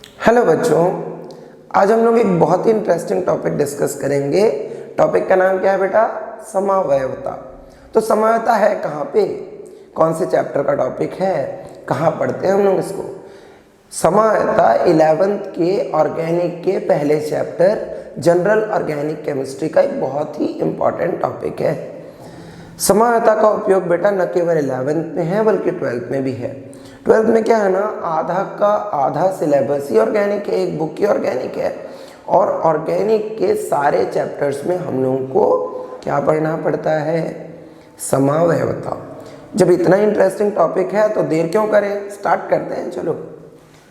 Hello बच्चों, आज हम लोग एक बहुत ही इंटरेस्टिंग टॉपिक डिस्कस करेंगे। टॉपिक का नाम क्या है बेटा? समावयवता। तो समावयवता है कहाँ पे, कौन से चैप्टर का टॉपिक है, कहाँ पढ़ते हैं हम लोग इसको? समावयवता 11th के ऑर्गेनिक के पहले चैप्टर जनरल ऑर्गेनिक केमिस्ट्री का एक बहुत ही इंपॉर्टेंट टॉपिक है। समावयवता का उपयोग बेटा न केवल 11th में है बल्कि 12th में भी है। 12th में क्या है ना, आधा का आधा सिलेबस ही ऑर्गेनिक है, एक बुक ही ऑर्गेनिक है। और ऑर्गेनिक के सारे चैप्टर्स में हम लोगों को क्या पढ़ना पड़ता है? समावयवता। जब इतना इंटरेस्टिंग टॉपिक है तो देर क्यों करें, स्टार्ट करते हैं। चलो,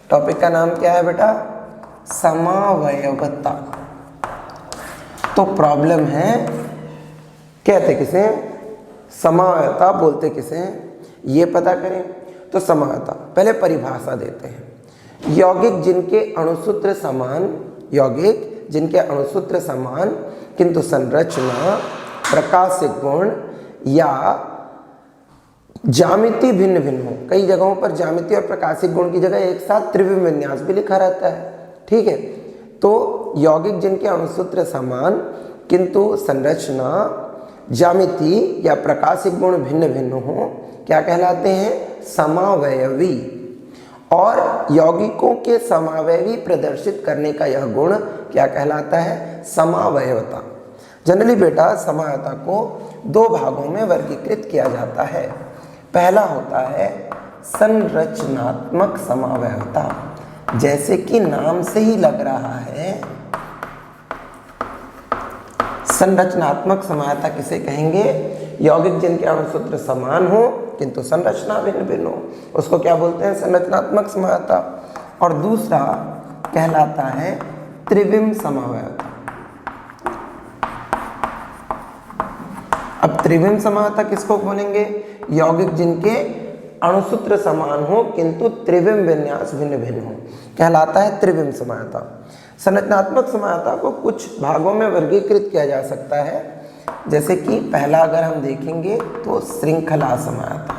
टॉपिक का नाम क्या है बेटा? समावयवता। तो प्रॉब्लम है, कहते किसे? समावयवता बोलते किसे? ये पता करें। तो समावयवता पहले परिभाषा देते हैं। यौगिक जिनके अणुसूत्र समान, यौगिक जिनके अणुसूत्र समान किंतु संरचना, प्रकाशिक गुण या ज्यामिति भिन्न भिन्न हो। कई जगहों पर ज्यामिति और प्रकाशिक गुण की जगह एक साथ त्रिविम विन्यास भी लिखा रहता है, ठीक है। तो यौगिक जिनके अणुसूत्र समान किंतु संरचना, ज्यामिति या प्रकाशिक गुण भिन्न भिन्न हो, क्या कहलाते हैं? समावयवी। और यौगिकों के समावयवी प्रदर्शित करने का यह गुण क्या कहलाता है? समावयवता। जनरली बेटा समावयवता को दो भागों में वर्गीकृत किया जाता है। पहला होता है संरचनात्मक समावयवता, जैसे कि नाम से ही लग रहा है। संरचनात्मक समावयवता किसे कहेंगे? यौगिक जिनके अणुसूत्र समान हो किंतु संरचना भिन्न भिन्न हो, उसको क्या बोलते हैं? संरचनात्मक समावयवता। और दूसरा कहलाता है त्रिविम समावयवता। अब त्रिविम समावयवता किसको बोलेंगे? यौगिक जिनके अणुसूत्र समान हो किंतु त्रिविम विन्यास भिन्न भिन्न हो, कहलाता है त्रिविम समावयवता। संरचनात्मक समावयवता को कुछ भागों में वर्गीकृत किया जा सकता है, जैसे कि पहला अगर हम देखेंगे तो श्रृंखला समावयवता।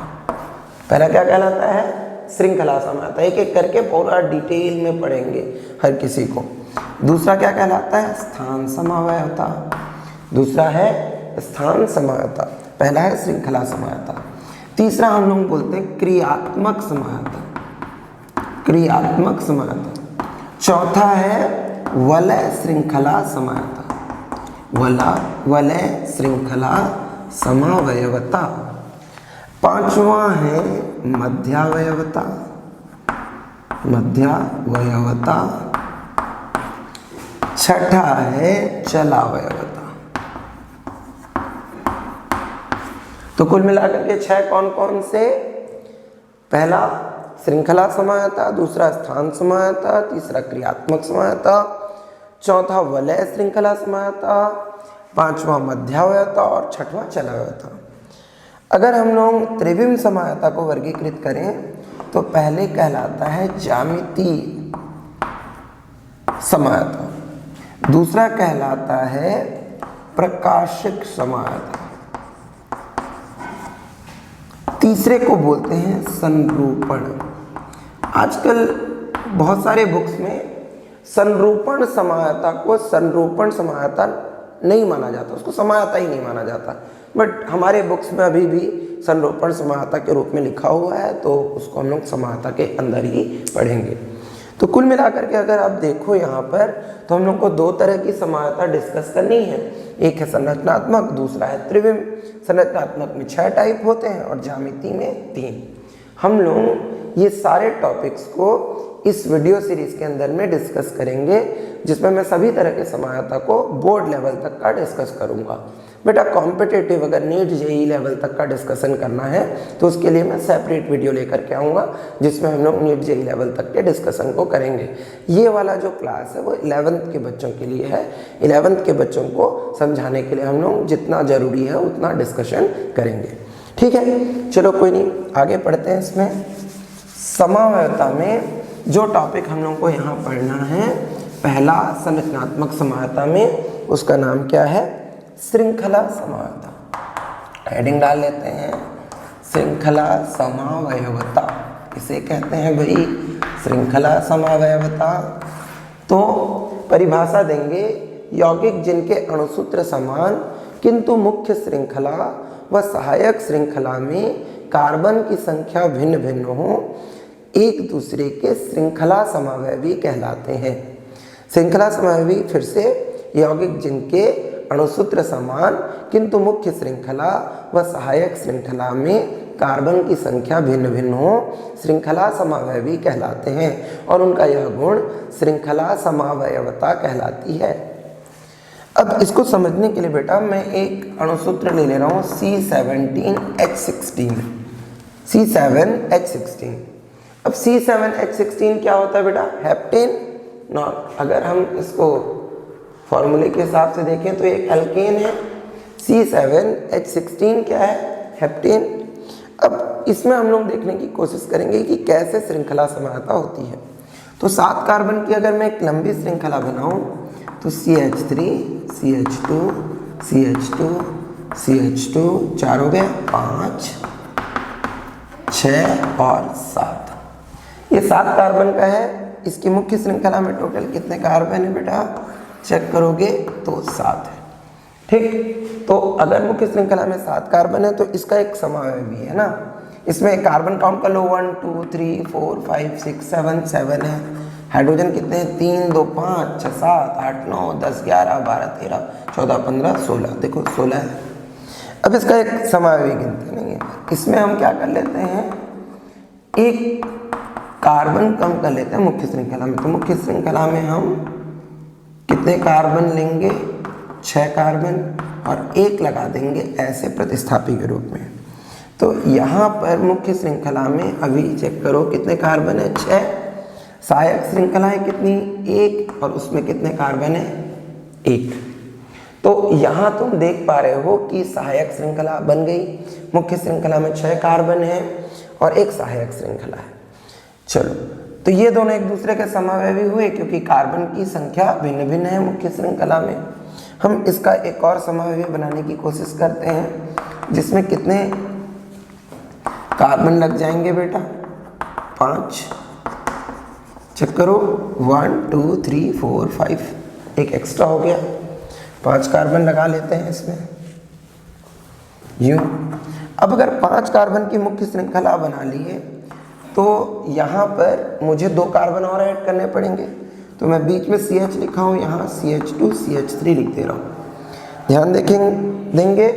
पहला क्या कहलाता है? श्रृंखला समावयवता। एक एक करके पूरा डिटेल में पढ़ेंगे हर किसी को। दूसरा क्या कहलाता है? स्थान समावयवता। दूसरा है स्थान समावयवता, पहला है श्रृंखला समावयवता। तीसरा हम लोग बोलते हैं क्रियात्मक समावयवता, क्रियात्मक समावयवता। चौथा है वलय श्रृंखला समावयवता, वलय श्रृंखला समावयवता। पांचवा है मध्यावयवता, मध्यावयवता। छठा है चलावयवता। तो कुल मिलाकर के 6 कौन कौन से? पहला श्रृंखला समावयवता, दूसरा स्थान समावयवता, तीसरा क्रियात्मक समावयवता, चौथा वलय श्रृंखला समावयवता, पांचवा मध्यावयवता और छठवां चलावयवता। अगर हम लोग त्रिविम समावयवता को वर्गीकृत करें तो पहले कहलाता है ज्यामिति समावयवता, दूसरा कहलाता है प्रकाशिक समावयवता, तीसरे को बोलते हैं संरूपण। आजकल बहुत सारे बुक्स में संरूपण समावयवता को संरूपण समावयवता नहीं माना जाता, उसको समावयवता ही नहीं माना जाता। बट हमारे बुक्स में अभी भी संरूपण समावयवता के रूप में लिखा हुआ है, तो उसको हम लोग समावयवता के अंदर ही पढ़ेंगे। तो कुल मिलाकर के अगर आप देखो यहाँ पर, तो हम लोग को दो तरह की समावयवता डिस्कस करनी है। एक है संरचनात्मक, दूसरा है त्रिविम। संरचनात्मक में 6 टाइप होते हैं और ज्यामिति में 3। हम लोग ये सारे टॉपिक्स को इस वीडियो सीरीज के अंदर में डिस्कस करेंगे, जिसमें मैं सभी तरह के समावयवता को बोर्ड लेवल तक का डिस्कस करूंगा। बेटा कॉम्पिटिटिव अगर नीट जेई लेवल तक का डिस्कशन करना है तो उसके लिए मैं सेपरेट वीडियो लेकर के आऊँगा, जिसमें हम लोग नीट जेई लेवल तक के डिस्कशन को करेंगे। ये वाला जो क्लास है वो 11th के बच्चों के लिए है। 11th के बच्चों को समझाने के लिए हम लोग जितना ज़रूरी है उतना डिस्कशन करेंगे, ठीक है। चलो कोई नहीं, आगे पढ़ते हैं। इसमें समावयवता में जो टॉपिक हम लोग को यहाँ पढ़ना है, पहला संरचनात्मक समावयवता में उसका नाम क्या है? श्रृंखला समावयवता। हेडिंग डाल लेते हैं, श्रृंखला समावयवता। इसे कहते हैं भाई श्रृंखला समावयवता। तो परिभाषा देंगे, यौगिक जिनके अणुसूत्र समान किंतु मुख्य श्रृंखला व सहायक श्रृंखला में कार्बन की संख्या भिन्न भिन्न हो, एक दूसरे के श्रृंखला समावयवी कहलाते हैं। श्रृंखला समावयवी फिर से, यौगिक जिनके अणुसूत्र समान किंतु मुख्य श्रृंखला व सहायक श्रृंखला में कार्बन की संख्या भिन्न भिन्न हो, श्रृंखला समावयवी कहलाते हैं और उनका यह गुण श्रृंखला समावयवता कहलाती है। अब इसको समझने के लिए बेटा मैं एक अणुसूत्र ले रहा हूँ C17H16, C7H16। अब C7H16 क्या होता है बेटा? Heptane not. अगर हम इसको फॉर्मूले के हिसाब से देखें तो एक एल्केन है। C7H16 क्या है? हेप्टेन। अब इसमें हम लोग देखने की कोशिश करेंगे कि कैसे श्रृंखला समानता होती है। तो 7 कार्बन की अगर मैं एक लंबी श्रृंखला बनाऊं तो CH3, CH2, CH2, CH2, 4 हो गए, 5, 6 और 7। ये 7 कार्बन का है। इसकी मुख्य श्रृंखला में टोटल कितने कार्बन है बेटा? चेक करोगे तो 7 है। ठीक, तो अगर मुख्य श्रृंखला में 7 कार्बन है तो इसका एक समावयवी है ना। इसमें कार्बन काउंट कर लो, 1 2 3 4 5 6 7 7 है। हाइड्रोजन कितने हैं? 3 2 5 6 7 8 9 10 11 12 13 14 15 16। देखो 16 है। अब इसका एक समावयवी गिनते नहीं है। इसमें हम क्या कर लेते हैं, एक कार्बन कम कर लेते हैं मुख्य श्रृंखला में। तो मुख्य श्रृंखला में हम कितने कार्बन लेंगे? 6 कार्बन और 1 लगा देंगे ऐसे प्रतिस्थापी के रूप में। तो यहाँ पर मुख्य श्रृंखला में अभी चेक करो कितने कार्बन है? 6। सहायक श्रृंखला है कितनी? 1। और उसमें कितने कार्बन है? 1। तो यहाँ तुम देख पा रहे हो कि सहायक श्रृंखला बन गई। मुख्य श्रृंखला में 6 कार्बन है और एक सहायक श्रृंखला है। चलो, तो ये दोनों एक दूसरे के समावयवी हुए क्योंकि कार्बन की संख्या भिन्न भिन्न है मुख्य श्रृंखला में। हम इसका एक और समावयवी बनाने की कोशिश करते हैं जिसमें कितने कार्बन लग जाएंगे बेटा? 5। चेक करो, 1 2 3 4 5, एक एक्स्ट्रा हो गया। 5 कार्बन लगा लेते हैं इसमें यूं। अब अगर 5 कार्बन की मुख्य श्रृंखला बना ली है तो यहाँ पर मुझे 2 कार्बन और ऐड करने पड़ेंगे। तो मैं बीच में CH लिखा हूँ, यहाँ CH2 CH3 लिख दे रहा हूँ। ध्यान देंगे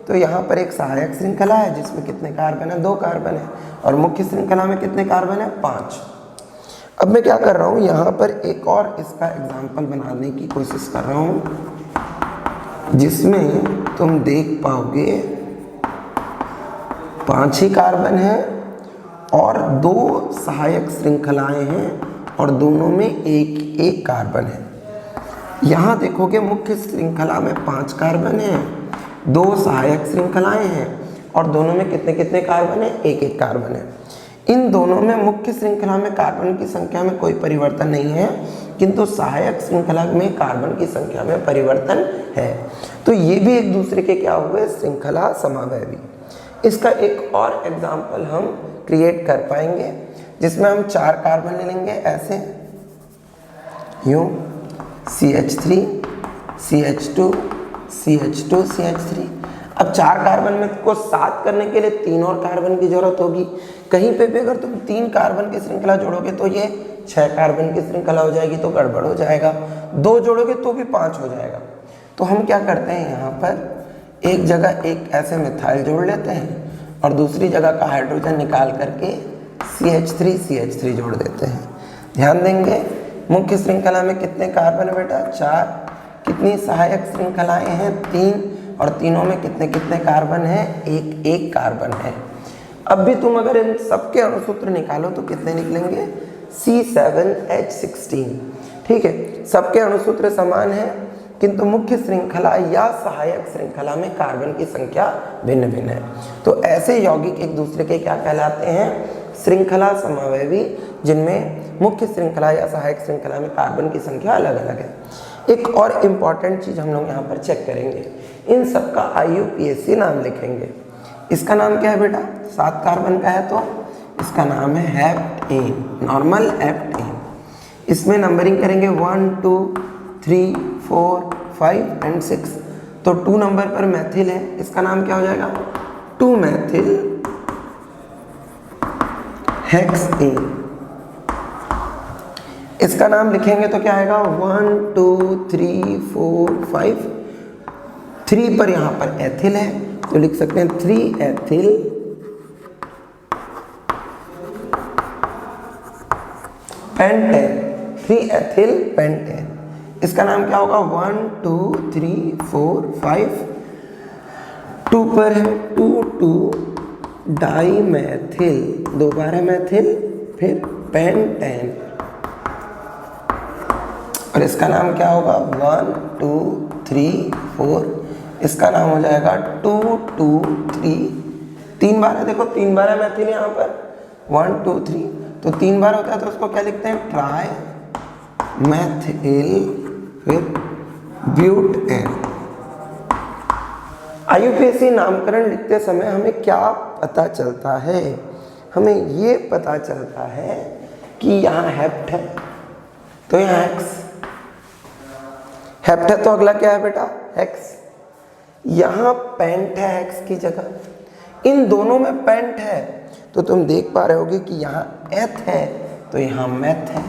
तो यहाँ पर एक सहायक श्रृंखला है जिसमें कितने कार्बन है? 2 कार्बन है। और मुख्य श्रृंखला में कितने कार्बन है? 5। अब मैं क्या कर रहा हूँ, यहाँ पर एक और इसका एग्जाम्पल बनाने की कोशिश कर रहा हूँ जिसमें तुम देख पाओगे 5 ही कार्बन है और 2 सहायक श्रृंखलाएं हैं और दोनों में एक एक कार्बन है। यहाँ देखोगे मुख्य श्रृंखला में 5 कार्बन है, 2 सहायक श्रृंखलाएं हैं और दोनों में कितने कितने कार्बन है? एक एक कार्बन है। इन दोनों में मुख्य श्रृंखला में कार्बन की संख्या में कोई परिवर्तन नहीं है किंतु सहायक श्रृंखला में कार्बन की संख्या में परिवर्तन है। तो ये भी एक दूसरे के क्या हुए? श्रृंखला समावयवी। इसका एक और एग्जाम्पल हम क्रिएट कर पाएंगे जिसमें हम 4 कार्बन ले लेंगे ऐसे यूं, CH3 CH2 CH2 CH3। अब 4 कार्बन में को 7 करने के लिए 3 और कार्बन की जरूरत होगी। कहीं पे भी अगर तुम 3 कार्बन की श्रृंखला जोड़ोगे तो ये 6 कार्बन की श्रृंखला हो जाएगी, तो गड़बड़ हो जाएगा। 2 जोड़ोगे तो भी 5 हो जाएगा। तो हम क्या करते हैं, यहाँ पर एक जगह एक ऐसे मिथाइल जोड़ लेते हैं और दूसरी जगह का हाइड्रोजन निकाल करके CH3 जोड़ देते हैं। ध्यान देंगे मुख्य श्रृंखला में कितने कार्बन है बेटा? 4। कितनी सहायक श्रृंखलाएं हैं? 3। और तीनों में कितने कितने कार्बन है? एक एक कार्बन है। अब भी तुम अगर इन सबके अणुसूत्र निकालो तो कितने निकलेंगे? C7H16। ठीक है, सबके अणुसूत्र समान है किंतु मुख्य श्रृंखला या सहायक श्रृंखला में कार्बन की संख्या भिन्न भिन्न है। तो ऐसे यौगिक एक दूसरे के क्या कहलाते हैं? श्रृंखला समावयवी, जिनमें मुख्य श्रृंखला या सहायक श्रृंखला में कार्बन की संख्या अलग अलग है। एक और इम्पॉर्टेंट चीज़ हम लोग यहाँ पर चेक करेंगे, इन सब का IUPAC नाम लिखेंगे। इसका नाम क्या है बेटा? 7 कार्बन का है तो इसका नाम है हेप्टेन, नॉर्मल हेप्टेन। इसमें नंबरिंग करेंगे 1 2 3 4 5 एंड 6। तो 2 नंबर पर मैथिल है, इसका नाम क्या हो जाएगा? 2 मैथिल हेक्सेन। इसका नाम लिखेंगे तो क्या आएगा? 1 2 3 4 5। 3 पर यहाँ पर एथिल है तो लिख सकते हैं 3 एथिल पेंटेन, 3 एथिल पेंटेन। इसका नाम क्या होगा? 1 2 3 4 5। 2 पर है 2 2 डाईमेथिल, 2 बार है मैथिल, फिर पेंटेन। और इसका नाम क्या होगा? 1 2 3 4। इसका नाम हो जाएगा 2 2 3। 3 बार है, देखो 3 बार है मैथिल यहाँ पर, 1 2 3। तो 3 बार होता है तो उसको क्या लिखते हैं? ट्राई मैथिल फिर ब्यूटेन। IUPAC नामकरण लिखते समय हमें क्या पता चलता है? हमें ये पता चलता है कि यहाँ हेप्ट है तो यहाँ हेक्स, हेप्ट है तो अगला क्या है बेटा? हेक्स। यहाँ पेंट है हेक्स की जगह, इन दोनों में पेंट है तो तुम देख पा रहे होगे कि यहाँ एथ है तो यहाँ मैथ है,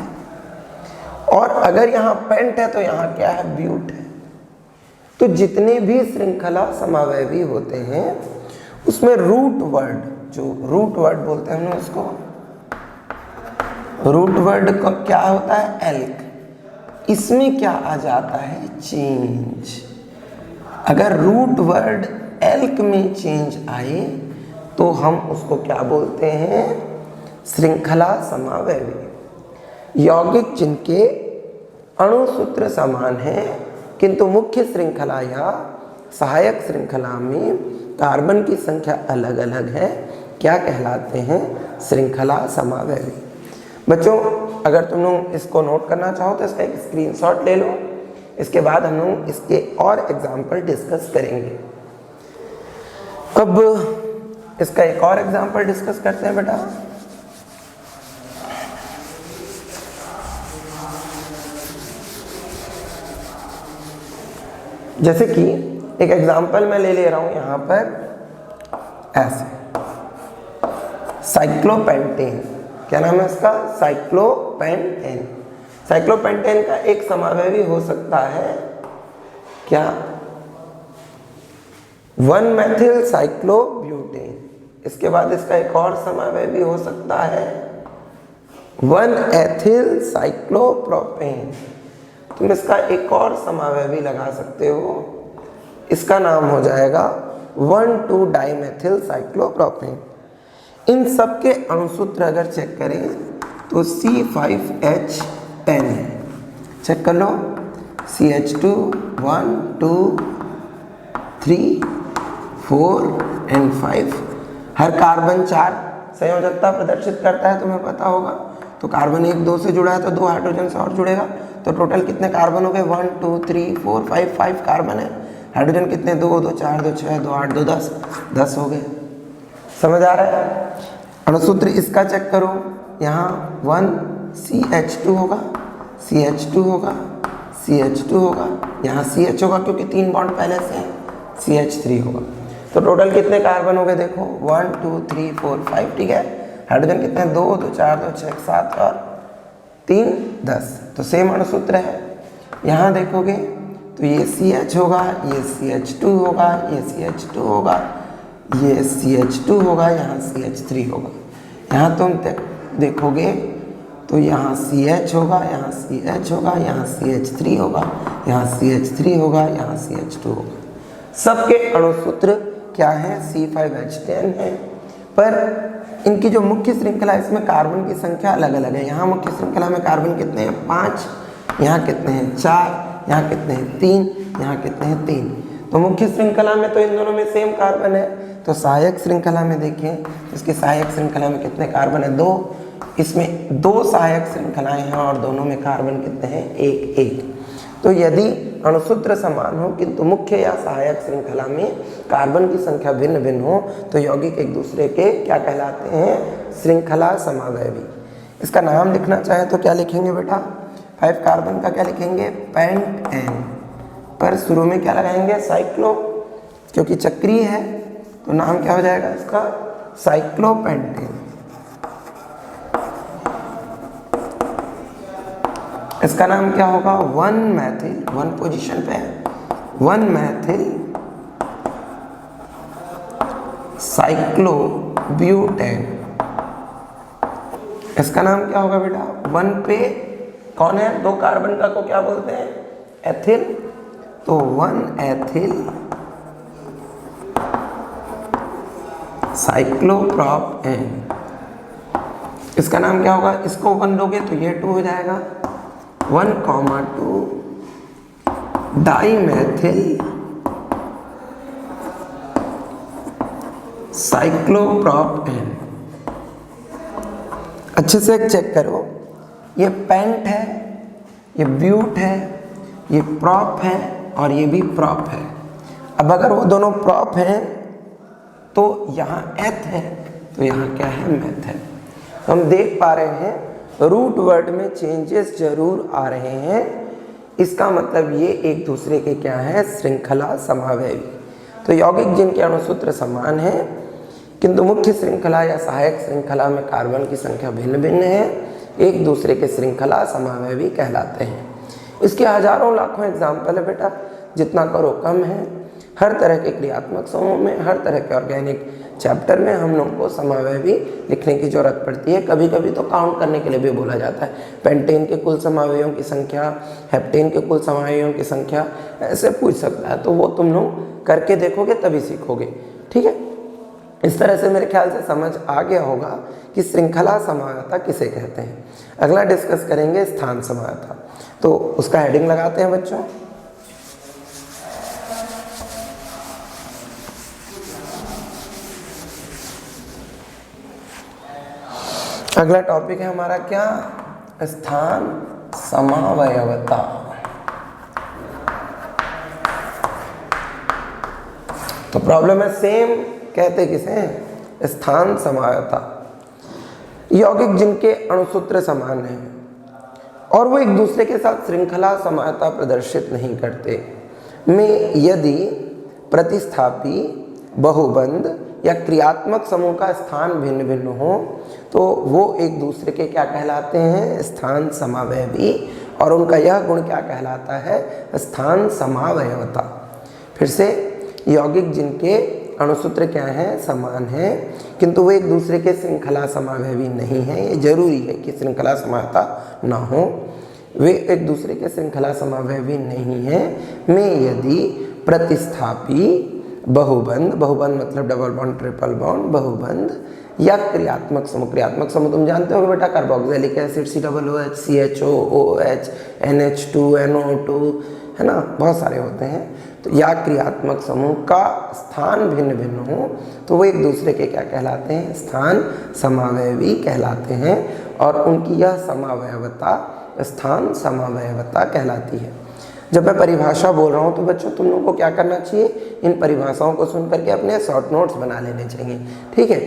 और अगर यहाँ पेंट है तो यहाँ क्या है? ब्यूट है। तो जितने भी श्रृंखला समावयवी होते हैं उसमें रूट वर्ड, जो रूट वर्ड बोलते हैं हम लोग उसको, रूट वर्ड का क्या होता है? एल्क। इसमें क्या आ जाता है? चेंज। अगर रूट वर्ड एल्क में चेंज आए तो हम उसको क्या बोलते हैं? श्रृंखला समावयवी। यौगिक जिनके अणुसूत्र समान है किंतु मुख्य श्रृंखला या सहायक श्रृंखला में कार्बन की संख्या अलग अलग है, क्या कहलाते हैं? श्रृंखला समावयवी। बच्चों अगर तुम लोग इसको नोट करना चाहो तो इसका एक स्क्रीनशॉट ले लो, इसके बाद हम लोग इसके और एग्जाम्पल डिस्कस करेंगे। अब इसका एक और एग्जाम्पल डिस्कस करते हैं बेटा। जैसे कि एक एग्जाम्पल मैं ले रहा हूं यहां पर, ऐसे साइक्लोपेंटेन, क्या नाम है इसका? साइक्लोपेंटेन। साइक्लोपेंटेन का एक समावयवी हो सकता है क्या? 1 मैथिल साइक्लोब्यूटेन। इसके बाद इसका एक और समावयवी हो सकता है 1 एथिल साइक्लोप्रोपेन। तुम इसका एक और समावयवी लगा सकते हो, इसका नाम हो जाएगा 1 2 डाईमेथिल साइक्लोप्रोपेन। इन सब के अणुसूत्र अगर चेक करें तो C5H10 है, चेक कर लो। CH2 1 2 3 4 and 5। हर कार्बन 4 संयोजकता प्रदर्शित करता है, तुम्हें पता होगा। तो कार्बन 1 2 से जुड़ा है तो 2 हाइड्रोजन से और जुड़ेगा, तो टोटल कितने कार्बन हो गए? 1 2 3 4 5 5 कार्बन है। हाइड्रोजन कितने? 2 2 4 2 6 2 8 2 10 10 हो गए। समझ आ रहा है? अणुसूत्र इसका चेक करो, यहाँ 1 CH2 होगा, CH2 होगा, CH2 होगा, यहाँ CH होगा क्योंकि 3 बॉन्ड पहले से हैं, CH3 होगा। तो टोटल कितने कार्बन हो गए? देखो 1 2 3 4 5, ठीक है। हाइड्रोजन कितने? 2 2 4 2 6 7 और 3 10। तो सेम अणुसूत्र है। यहाँ देखोगे तो ये CH होगा, ये CH2 होगा, ये CH2 होगा, ये CH2 होगा, यहाँ CH3 होगा। यहाँ तुम देखोगे तो यहाँ CH होगा, यहाँ CH होगा, यहाँ CH3 होगा, यहाँ CH3 होगा, यहाँ CH2 होगा। सबके अणुसूत्र क्या है? C5H10 है, पर इनकी जो मुख्य श्रृंखला है इसमें कार्बन की संख्या अलग अलग है। यहाँ मुख्य श्रृंखला में कार्बन कितने हैं? 5, यहाँ कितने हैं? 4, यहाँ कितने हैं? 3, यहाँ कितने हैं? 3। तो मुख्य श्रृंखला में तो इन दोनों में सेम कार्बन है। तो सहायक श्रृंखला में देखिए, इसकी सहायक श्रृंखला में कितने कार्बन है? 2। इसमें 2 सहायक श्रृंखलाएं हैं और दोनों में कार्बन कितने हैं? 1 1। तो यदि अणुसूत्र समान हो किंतु मुख्य या सहायक श्रृंखला में कार्बन की संख्या भिन्न भिन्न हो तो यौगिक एक दूसरे के क्या कहलाते हैं? श्रृंखला समावयवी। इसका नाम लिखना चाहे तो क्या लिखेंगे बेटा, 5 कार्बन का क्या लिखेंगे, पेंटेन, पर शुरू में क्या लगाएंगे, साइक्लो, क्योंकि चक्रीय है तो नाम क्या हो जाएगा इसका, साइक्लोपेंटेन। इसका नाम क्या होगा, 1 मैथिल, 1 पोजीशन पे है, 1 मैथिल साइक्लोब्यूटेन। इसका नाम क्या होगा बेटा, 1 पे कौन है, 2 कार्बन का को क्या बोलते हैं, एथिल, तो 1 एथिल साइक्लोप्रोपेन। इसका नाम क्या होगा, इसको 1 लोगे तो ये 2 हो जाएगा, 1,2 डाईमेथिल साइक्लोप्रोपेन। अच्छे से चेक करो, ये पेंट है, ये ब्यूट है, ये प्रॉप है और ये भी प्रॉप है। अब अगर वो दोनों प्रॉप हैं तो यहाँ एथ है तो यहाँ क्या है, मैथ है। तो हम देख पा रहे हैं रूट वर्ड में चेंजेस जरूर आ रहे हैं, इसका मतलब ये एक दूसरे के क्या है, श्रृंखला समावयवी। तो यौगिक जिनके अणुसूत्र समान हैं किंतु मुख्य श्रृंखला या सहायक श्रृंखला में कार्बन की संख्या भिन्न भिन्न है, एक दूसरे के श्रृंखला समावयवी कहलाते हैं। इसके हजारों लाखों एग्जाम्पल है बेटा, जितना करो कम है। हर तरह के क्रियात्मक समूह में, हर तरह के ऑर्गेनिक चैप्टर में हम लोगों को समावयवी लिखने की जरूरत पड़ती है। कभी कभी तो काउंट करने के लिए भी बोला जाता है, पेंटेन के कुल समावयवों की संख्या, हेप्टेन के कुल समावयवों की संख्या, ऐसे पूछ सकता है। तो वो तुम लोग करके देखोगे तभी सीखोगे, ठीक है। इस तरह से मेरे ख्याल से समझ आ गया होगा कि श्रृंखला समावयवता किसे कहते हैं। अगला डिस्कस करेंगे स्थान समावयवता, तो उसका हेडिंग लगाते हैं बच्चों। अगला टॉपिक है हमारा क्या, स्थान समावयवता। तो प्रॉब्लम है सेम, कहते किसे हैं, स्थान समावयवता। यौगिक जिनके अणुसूत्र समान हैं और वो एक दूसरे के साथ श्रृंखला समावयवता प्रदर्शित नहीं करते में यदि प्रतिस्थापी, बहुबंध या क्रियात्मक समूह का स्थान भिन्न भिन्न हो तो वो एक दूसरे के क्या कहलाते हैं, स्थान समावयवी, और उनका यह गुण क्या कहलाता है, स्थान समावयवता। फिर से, यौगिक जिनके अणुसूत्र क्या हैं, समान हैं किंतु वो एक दूसरे के श्रृंखला समावयवी नहीं है, ये जरूरी है कि श्रृंखला समावयवता ना हो, वे एक दूसरे के श्रृंखला समावयवी नहीं है में यदि प्रतिस्थापी, बहुबंध, बहुबंध मतलब डबल बॉन्ड, ट्रिपल बॉन्ड, बहुबंध या क्रियात्मक समूह, क्रियात्मक समूह तुम जानते हो बेटा, carboxylic acid COOH, CHO, OH, NH2, NO2, है ना, बहुत सारे होते हैं। तो या क्रियात्मक समूह का स्थान भिन्न भिन्न हो तो वो एक दूसरे के क्या कहलाते हैं, स्थान समावयवी कहलाते हैं, और उनकी यह समावयवता स्थान समावयवता कहलाती है। जब मैं परिभाषा बोल रहा हूँ तो बच्चों तुम लोगों को क्या करना चाहिए, इन परिभाषाओं को सुन करके अपने शॉर्ट नोट्स बना लेने चाहिए, ठीक है।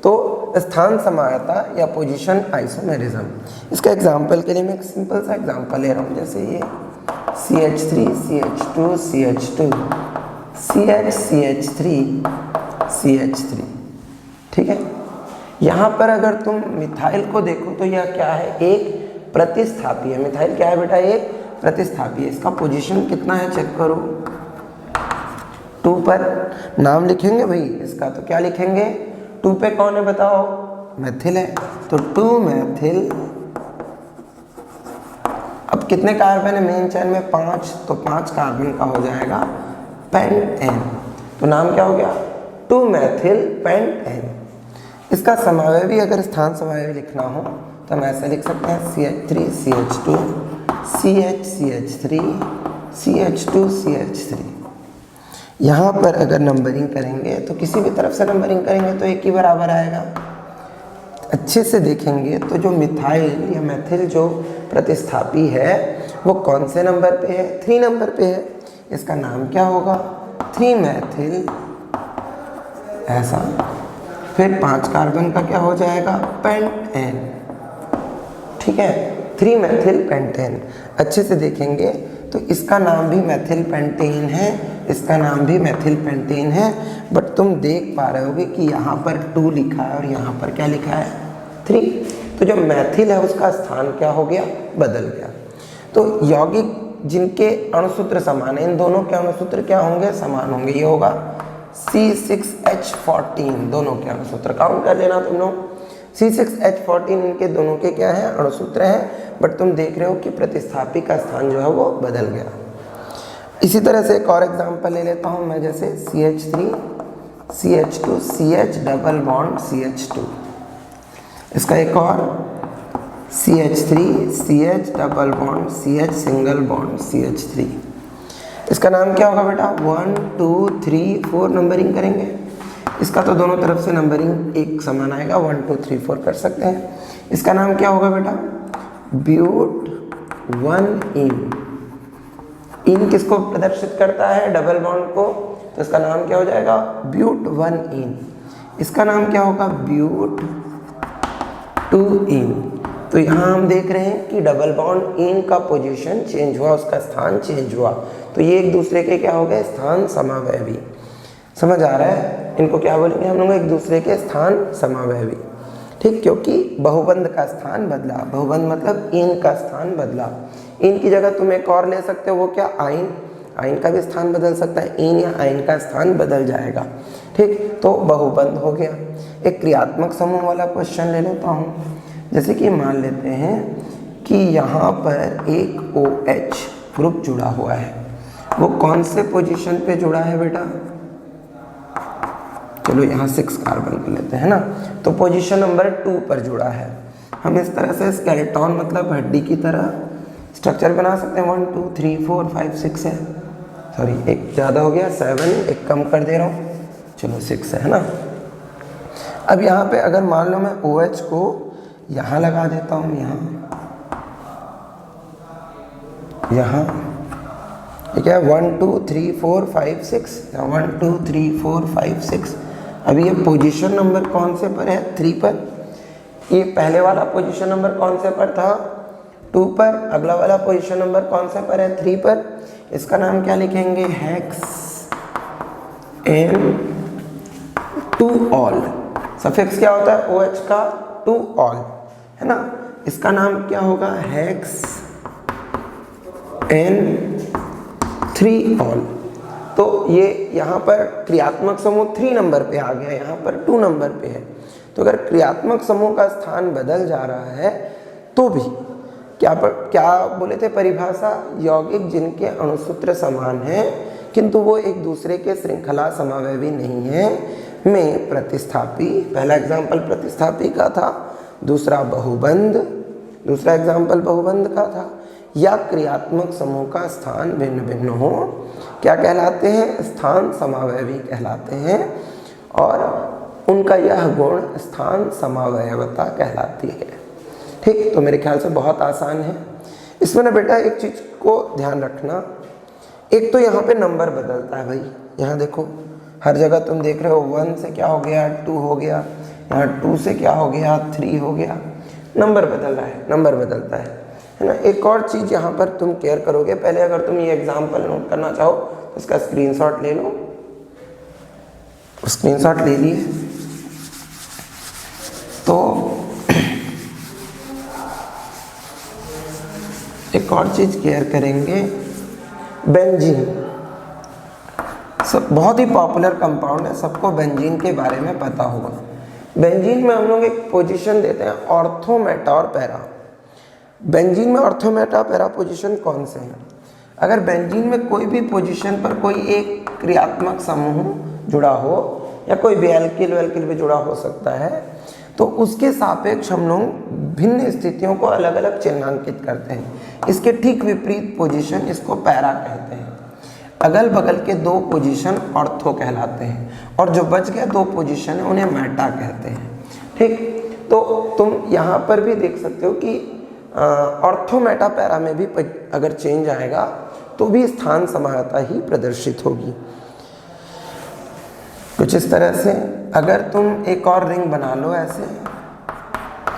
तो स्थान समावयवता या पोजीशन आइसोमेरिज्म, इसका एग्जांपल के लिए मैं एक सिंपल सा एग्जांपल ले रहा हूँ, जैसे ये CH3 CH2 CH2 CH CH3 CH3, ठीक है। यहाँ पर अगर तुम मिथाइल को देखो तो यह क्या है, एक प्रतिस्थापी है। मिथाइल क्या है बेटा, एक प्रतिस्थापी है। इसका पोजीशन कितना है चेक करो, 2 पर। नाम लिखेंगे भाई इसका, तो क्या लिखेंगे, 2 पे कौन है बताओ, मैथिल है, तो 2 मैथिल। अब कितने कार्बन है मेन चेन में, 5, तो 5 कार्बन का हो जाएगा पेंटेन। तो नाम क्या हो गया, 2 मैथिल पेंटेन। इसका समावयवी अगर स्थान समावयवी लिखना हो तो हम ऐसे लिख सकते हैं, CH3 CH2 CH CH3 CH2 CH3। यहाँ पर अगर नंबरिंग करेंगे तो किसी भी तरफ से नंबरिंग करेंगे तो एक ही बराबर आएगा। अच्छे से देखेंगे तो जो मिथाइल या मैथिल जो प्रतिस्थापी है वो कौन से नंबर पे है, 3 नंबर पे है। इसका नाम क्या होगा, 3 मैथिल, ऐसा फिर 5 कार्बन का क्या हो जाएगा, पेंटेन। ठीक है, 3 मेथिल पेंटेन। अच्छे से देखेंगे तो इसका नाम भी मेथिल पेंटेन है, इसका नाम भी मेथिल पेंटेन है, बट तुम देख पा रहे होगे कि यहाँ पर 2 लिखा है और यहाँ पर क्या लिखा है, 3। तो जो मेथिल है उसका स्थान क्या हो गया, बदल गया। तो यौगिक जिनके अणुसूत्र समान है, इन दोनों के अणुसूत्र क्या होंगे, समान होंगे। ये होगा C6H14, दोनों के अणुसूत्र काउंट कर लेना तुम लोग। C6H14 इनके दोनों के क्या है, अणुसूत्र हैं, बट तुम देख रहे हो कि प्रतिस्थापी का स्थान जो है वो बदल गया। इसी तरह से एक और एग्जांपल ले लेता हूँ मैं, जैसे CH3 CH2 CH double bond CH2। इसका एक और CH3 CH double bond CH single bond CH3। इसका नाम क्या होगा बेटा, 1 2 3 4 नंबरिंग करेंगे। इसका तो दोनों तरफ से नंबरिंग एक समान आएगा, 1 2 3 4 कर सकते हैं। इसका नाम क्या होगा बेटा, ब्यूट 1 इन। इन किसको प्रदर्शित करता है, डबल बॉन्ड को, तो इसका नाम क्या हो जाएगा, ब्यूट 1 इन। इसका नाम क्या होगा, ब्यूट 2 इन। तो यहाँ हम देख रहे हैं कि डबल बॉन्ड इन का पोजीशन चेंज हुआ, उसका स्थान चेंज हुआ। तो ये एक दूसरे के क्या हो गए, स्थान समावयवी। समझ आ रहा है, इनको क्या बोलेंगे हम लोग, एक दूसरे के स्थान समावयवी। ठीक, क्योंकि बहुबंध का स्थान बदला। बहुबंध मतलब इन का स्थान बदला। इन की जगह तुम एक और ले सकते हो, वो क्या, आइन। आइन का भी स्थान बदल सकता है, इन या आइन का स्थान बदल जाएगा। ठीक, तो बहुबंध हो गया। एक क्रियात्मक समूह वाला क्वेश्चन ले लेता हूँ। जैसे कि मान लेते हैं कि यहाँ पर एक OH ग्रुप जुड़ा हुआ है, वो कौन से पोजीशन पे जुड़ा है बेटा, चलो यहाँ 6 कार्बन पे लेते हैं ना, तो पोजीशन नंबर 2 पर जुड़ा है। हम इस तरह से स्केलेटन मतलब हड्डी की तरह स्ट्रक्चर बना सकते हैं। 1 2 3 4 5 6 है, सॉरी एक ज़्यादा हो गया, 7, एक कम कर दे रहा हूँ, चलो 6 है ना। अब यहाँ पे अगर मान लो मैं OH को यहाँ लगा देता हूँ, यहाँ ठीक है, 1 2 3 4 5 6, 1 2 3 4 5 6। अभी ये पोजीशन नंबर कौन से पर है, 3 पर। ये पहले वाला पोजीशन नंबर कौन से पर था, 2 पर। अगला वाला पोजीशन नंबर कौन से पर है, 3 पर। इसका नाम क्या लिखेंगे, हेक्स एन 2 ऑल। सफिक्स क्या होता है OH का, 2 ऑल है ना। इसका नाम क्या होगा, हेक्स एन 3 ऑल। तो ये यहाँ पर क्रियात्मक समूह 3 नंबर पे आ गया, यहाँ पर 2 नंबर पे है। तो अगर क्रियात्मक समूह का स्थान बदल जा रहा है तो भी क्या बोले थे परिभाषा, यौगिक जिनके अणुसूत्र समान हैं किंतु वो एक दूसरे के श्रृंखला समावयवी नहीं है, में प्रतिस्थापी। पहला एग्जाम्पल प्रतिस्थापी का था, दूसरा बहुबंध, दूसरा एग्जाम्पल बहुबंध का था। या क्रियात्मक समूह का स्थान भिन्न भिन्न हो, क्या कहलाते हैं, स्थान समावयवी कहलाते हैं। और उनका यह गुण स्थान समावयवता कहलाती है। ठीक, तो मेरे ख्याल से बहुत आसान है। इसमें ना बेटा एक चीज़ को ध्यान रखना, एक तो यहाँ पे नंबर बदलता है भाई। यहाँ देखो हर जगह तुम देख रहे हो 1 से क्या हो गया, 2 हो गया, यहाँ 2 से क्या हो गया, 3 हो गया। नंबर बदल रहा है, नंबर बदलता है ना। एक और चीज़ यहाँ पर तुम केयर करोगे, पहले अगर तुम ये एग्जाम्पल नोट करना चाहो तो इसका स्क्रीनशॉट ले लो। स्क्रीनशॉट ले लिए तो एक और चीज़ केयर करेंगे, बेंजीन। सब बहुत ही पॉपुलर कंपाउंड है, सबको बेंजीन के बारे में पता होगा। बेंजीन में हम लोग एक पोजीशन देते हैं ऑर्थो मेटा और पैरा। बेंजीन में ऑर्थो मेटा पैरा पोजीशन कौन से हैं, अगर बेंजीन में कोई भी पोजीशन पर कोई एक क्रियात्मक समूह जुड़ा हो या कोई भी एल्किल वेल्किल भी जुड़ा हो सकता है, तो उसके सापेक्ष हम लोग भिन्न स्थितियों को अलग अलग चिन्हांकित करते हैं। इसके ठीक विपरीत पोजीशन इसको पैरा कहते हैं। अगल बगल के 2 पोजीशन ऑर्थो कहलाते हैं और जो बच गए 2 पोजीशन है उन्हें मेटा कहते हैं। ठीक, तो तुम यहाँ पर भी देख सकते हो कि ऑर्थो मेटा पैरा में भी अगर चेंज आएगा तो भी स्थान समानता ही प्रदर्शित होगी। कुछ इस तरह से अगर तुम एक और रिंग बना लो ऐसे,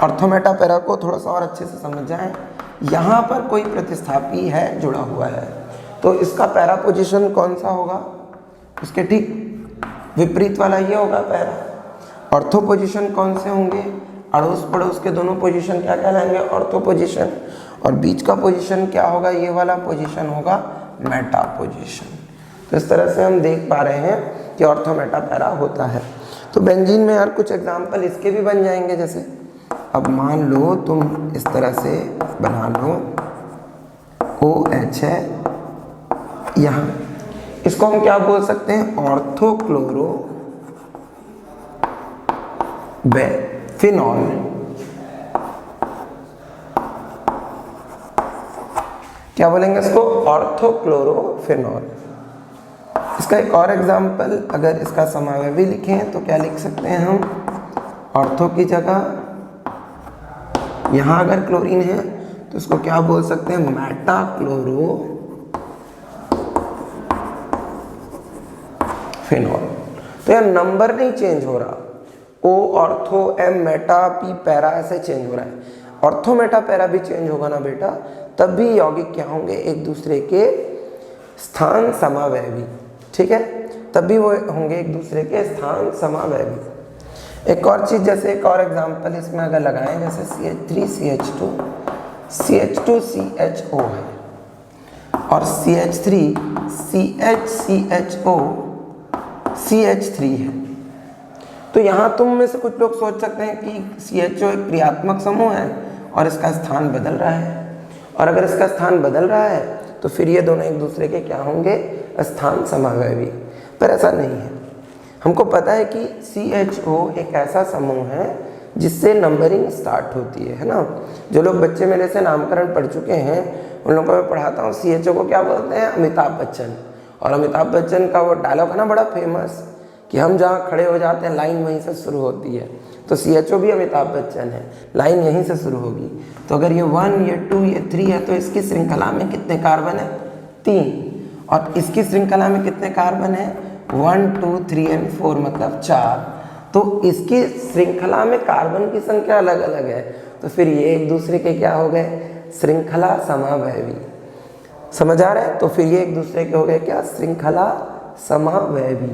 ऑर्थोमेटा पैरा को थोड़ा सा और अच्छे से समझ जाए, यहाँ पर कोई प्रतिस्थापी है जुड़ा हुआ है, तो इसका पैरा पोजीशन कौन सा होगा, उसके ठीक विपरीत वाला ये होगा पैरा। ऑर्थो पोजीशन कौन से होंगे, अड़ोस पड़ोस के दोनों पोजीशन क्या कहलाएंगे, ऑर्थो पोजीशन। और बीच का पोजीशन क्या होगा, ये वाला पोजीशन होगा मेटा पोजीशन। तो इस तरह से हम देख पा रहे हैं कि ऑर्थो मेटा पैरा होता है। तो बेंजीन में यार कुछ एग्जाम्पल इसके भी बन जाएंगे, जैसे अब मान लो तुम इस तरह से बना लो, OH है यहाँ, इसको हम क्या बोल सकते हैं, ऑर्थोक्लोरो फिनॉल। क्या बोलेंगे इसको, ऑर्थोक्लोरोफिनॉल। इसका एक और एग्जाम्पल, अगर इसका समावयवी लिखें तो क्या लिख सकते हैं हम, ऑर्थो की जगह यहाँ अगर क्लोरीन है तो इसको क्या बोल सकते हैं, मेटाक्लोरोफिनॉल। तो यह नंबर नहीं चेंज हो रहा, O ortho, M Meta, P para ऐसे चेंज हो रहा है। ऑर्थो मेटा पैरा भी चेंज होगा ना बेटा, तब भी यौगिक क्या होंगे, एक दूसरे के स्थान समावयवी, ठीक है, तब भी वो होंगे एक दूसरे के स्थान समावयवी। एक और चीज़, जैसे एक और एग्जांपल इसमें अगर लगाएं, जैसे CH3CH2 CH2CHO है और CH3CHCHO CH3 है। तो यहाँ तुम में से कुछ लोग सोच सकते हैं कि CHO एक क्रियात्मक समूह है और इसका स्थान बदल रहा है, और अगर इसका स्थान बदल रहा है तो फिर ये दोनों एक दूसरे के क्या होंगे, स्थान समावयवी। पर ऐसा नहीं है। हमको पता है कि CHO एक ऐसा समूह है जिससे नंबरिंग स्टार्ट होती है ना। जो लोग बच्चे मेरे से नामकरण पढ़ चुके हैं उन लोगों को मैं पढ़ाता हूँ, CHO को क्या बोलते हैं, अमिताभ बच्चन। और अमिताभ बच्चन का वो डायलॉग है ना बड़ा फेमस, कि हम जहाँ खड़े हो जाते हैं लाइन वहीं से शुरू होती है। तो CHO भी अमिताभ बच्चन है, लाइन यहीं से शुरू होगी। तो अगर ये 1, ये 2, ये 3 है तो इसकी श्रृंखला में कितने कार्बन है, 3। और इसकी श्रृंखला में कितने कार्बन है, 1, 2, 3 और 4 मतलब 4। तो इसकी श्रृंखला में कार्बन की संख्या अलग अलग है, तो फिर ये एक दूसरे के क्या हो गए, श्रृंखला समावयवी। समझ आ रहा है। तो फिर ये एक दूसरे के हो गए क्या, श्रृंखला समावयवी।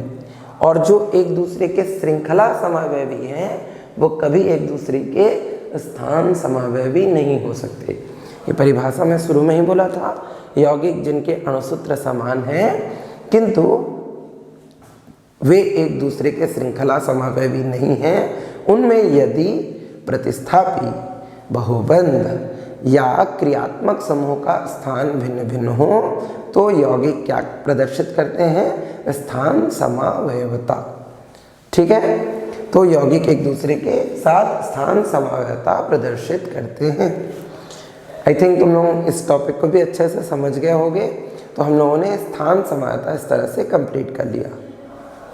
और जो एक दूसरे के श्रृंखला समावयवी हैं वो कभी एक दूसरे के स्थान समावयवी नहीं हो सकते। ये परिभाषा मैं शुरू में ही बोला था, यौगिक जिनके अणुसूत्र समान हैं किंतु वे एक दूसरे के श्रृंखला समावयवी नहीं हैं, उनमें यदि प्रतिस्थापी, बहुबंध या क्रियात्मक समूह का स्थान भिन्न भिन्न हो तो यौगिक क्या प्रदर्शित करते हैं, स्थान समावयवता। ठीक है, तो यौगिक एक दूसरे के साथ स्थान समावयवता प्रदर्शित करते हैं। आई थिंक तुम लोग इस टॉपिक को भी अच्छे से समझ गए होंगे। तो हम लोगों ने स्थान समावयवता इस तरह से कंप्लीट कर लिया।